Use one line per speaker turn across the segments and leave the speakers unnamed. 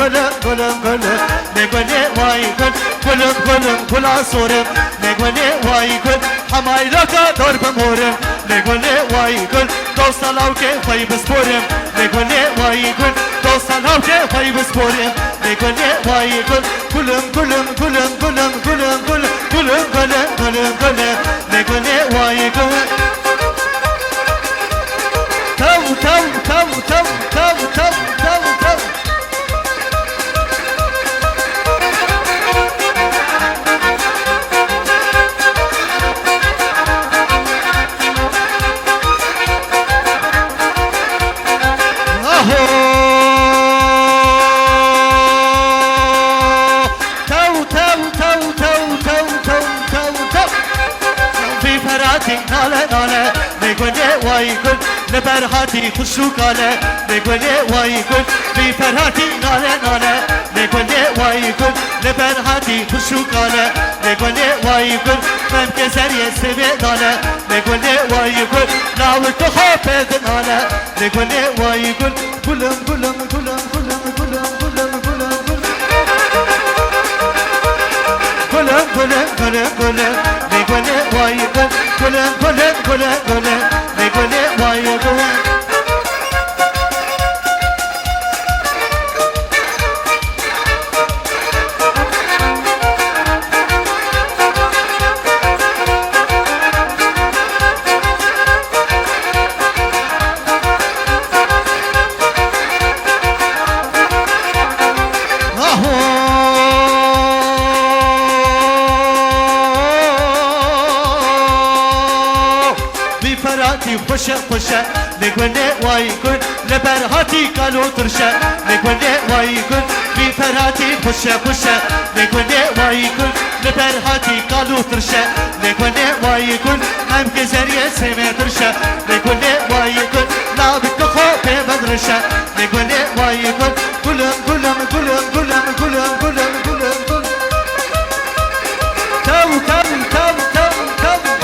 gülüm gülüm gülüm ne gülü vay gül gülüm gülüm gula sorum ne gülü vay gül hamayraka darbım horum ne gülü vay gül dostalav ke fay besporum ne gülü vay gül dostalav ke fay besporum ne gülü vay gül gülüm gülüm gülüm gülüm gülüm gülüm gülüm gülüm gülüm gülüm ne gülü vay gül tav tav tav tav tav tav tav tav ناله ناله میگونه وای گل لبرهاتی خوشو کاله میگونه وای گل بی فرهاتی ناله ناله میگونه وای گل لبرهاتی خوشو کاله میگونه وای گل من که زریه سوی ناله میگونه وای گل ناول تو خواب ناله میگونه وای گل گلم گلم گلم گلم گلم گلم گلم گلم گلم گلم گلم میگونه وای گل گلم گلم گلم گلم میگونه وای گل خوشه خوشه نگونه وای گل لبرهاتی کالو ترشه نگونه وای گل بی فراتی خوشه خوشه نگونه وای گل لبرهاتی کالو ترشه نگونه وای گل هم که زریه سمه ترشه نگونه وای گل لابد خواب مدرشه نگونه وای گل گلم گلم گلم گلم گلم گلم گلم گلم تاو تاو تاو تاو تاو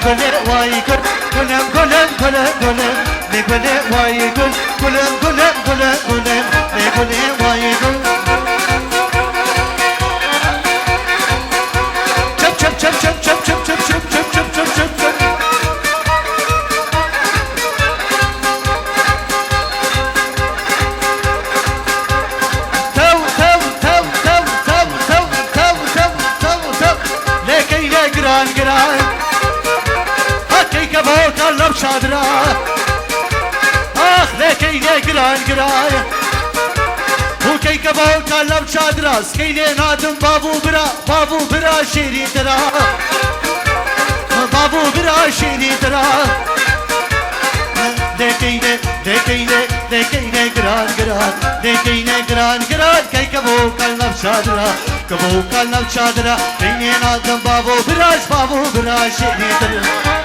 گله وای گل گلم گلم گلم گلم گله وای گل گلم گلم گلم گلم گله وای گل چپ چپ چپ چپ چپ چپ چپ چپ چپ چپ چپ چپ تو تو تو تو تو تو تو تو تو تو لکی گران گران كبو كلب شادرا آخ لكي نقران قراي هو كي كبو كلب شادرا سكيني نادم بابو برا شيري ترا بابو برا شيري ترا لكي نقران قران لكي نقران قران كي كبو كلب شادرا كبو كلب شادرا كيني نادم بابو برا شيري ترا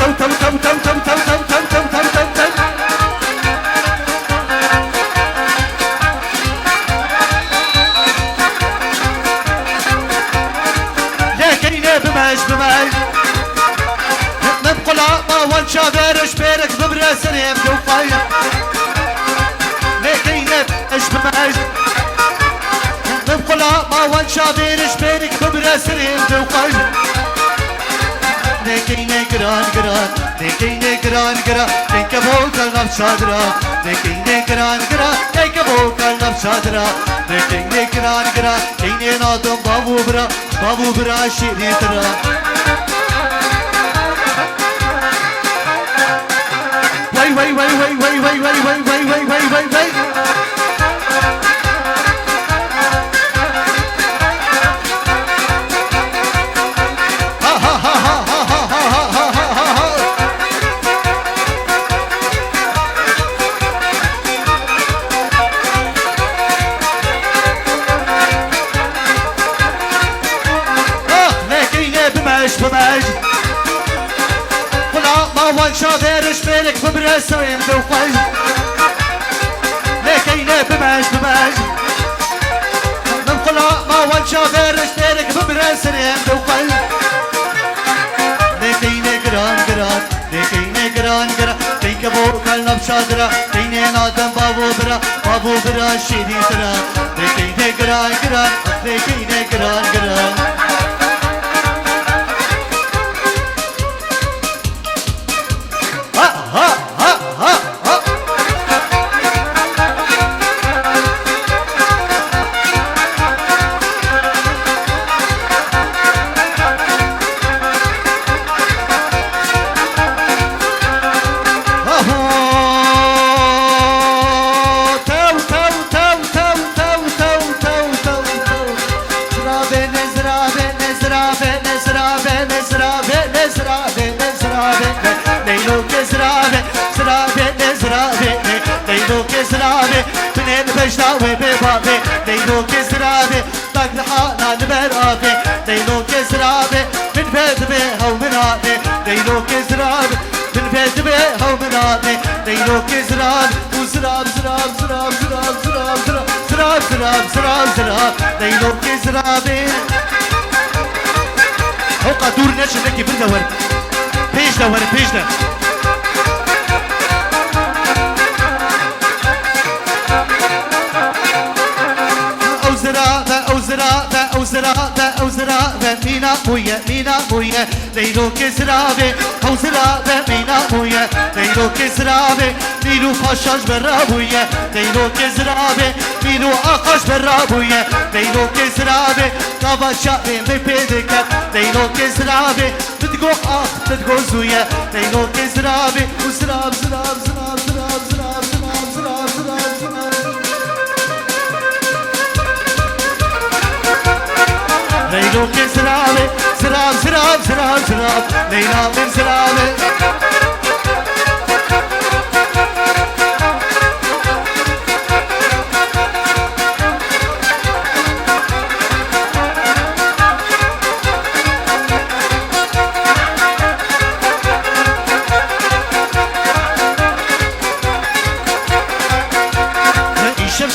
تم تم تم تم تم تم تم تم تم تم تم تم لكن بماش نبقلا ما والشابرش بيرك ببراسن يبدو فايا لكن بماش نبقلا ما والشابرش بيرك ببراسن يبدو فايا Nekine gran gran, nekine gran gran, neke volkan nam sadra. Nekine gran gran, neke volkan nam sadra. Nekine gran gran, nekine nadım babu bra şiritra. Vay vay vay vay vay vay vay vay vay vay vay vay vay. بماج قلا ما وان شافيرش بينك ببراسة يمدو قاج لكينا بماج من قلا ما وان شافيرش بينك ببراسة يمدو قاج لكينا قران لكينا قران كيك بوكال çadıra Deynen adam babu bira şiri sıra Dekeyne gran gran Dekeyne gran gran Ha ha ha ha ha بشتاوي ببابي ليلو كسرابي طاق لحانا نبرابي ليلو كسرابي من بيت بيها ومن عادي ليلو كسرابي من بيت بيها ومن عادي ليلو كسرابي وسراب سراب سراب سراب سراب سراب سراب سراب سراب ليلو كسرابي هوقا دور نشنكي بالدور بيش دور بيش دور أوزرابة مينا بويا ليلو كسرابة أوزرابة مينا بويا ليلو كسرابة ميلو خشاش برابويا ليلو كسرابة ميلو آخاش برابويا ليلو كسرابة طابا شابي مبيدك ليلو كسرابة بتقو بتقو زويا ليلو كسرابة وسراب سراب سراب سراب سراب سراب سراب سراب سراب ليلو كسرابي سراب سراب سراب سراب ليلى من سرابي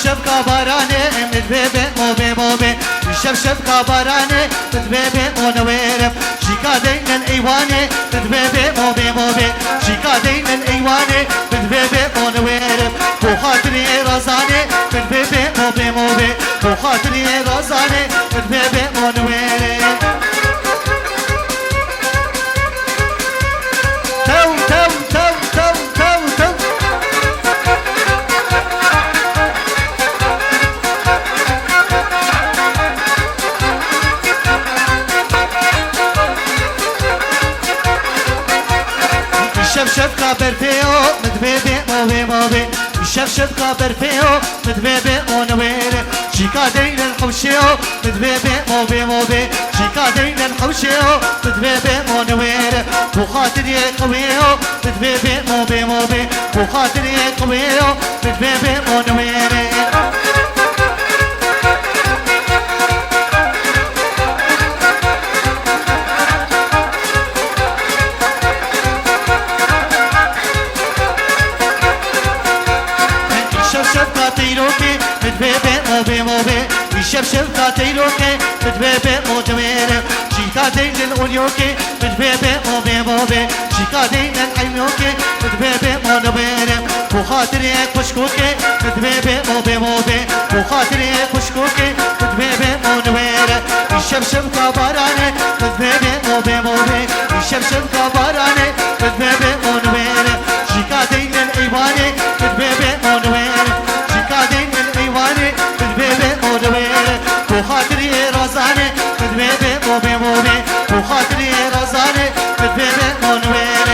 شب كبراني متبيبي موبي شب كبراني متبيبي ونويرم شيكا دين الايواني متبيبي موبي شيكا دين الايواني متبيبي ونويرم بو خاطري رزاني متبيبي موبي بو خاطري رزاني متبيبي ونويرم شب كابرفيو متبيبي موبي شب كابرفيو متبيبي ونوير شيكا دين الحوشيو متبيبي موبي شيكا دين الحوشيو متبيبي ونوير بو خاطري قويو متبيبي موبي بو خاطري قويو متبيبي ونوير شب كاتيلوكي متبيبي موجوير شيكا دين الأوليوكي متبيبي موبي شيكا دين الحيميوكي متبيبي مونوير بو خاطري كشكوكي متبيبي موبي بو خاطري كشكوكي متبيبي مونوير شب كبراني متبيبي موبي شب كبراني متبيبي مونوير شيكا دين الإيواني متبيبي مونوير شيكا دين الإيواني متبيبي مونوير بو خاطري رزاني متبيبي موبي بو خاطري رزاني متبيبي مونوير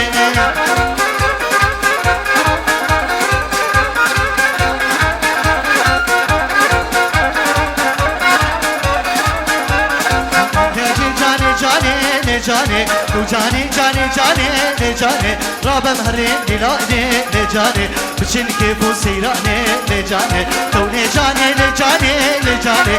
جاني تو جاني جاني جاني لجاني رابم هرين دلاني لجاني بچن كيفو سيراني لجاني تو لجاني لجاني لجاني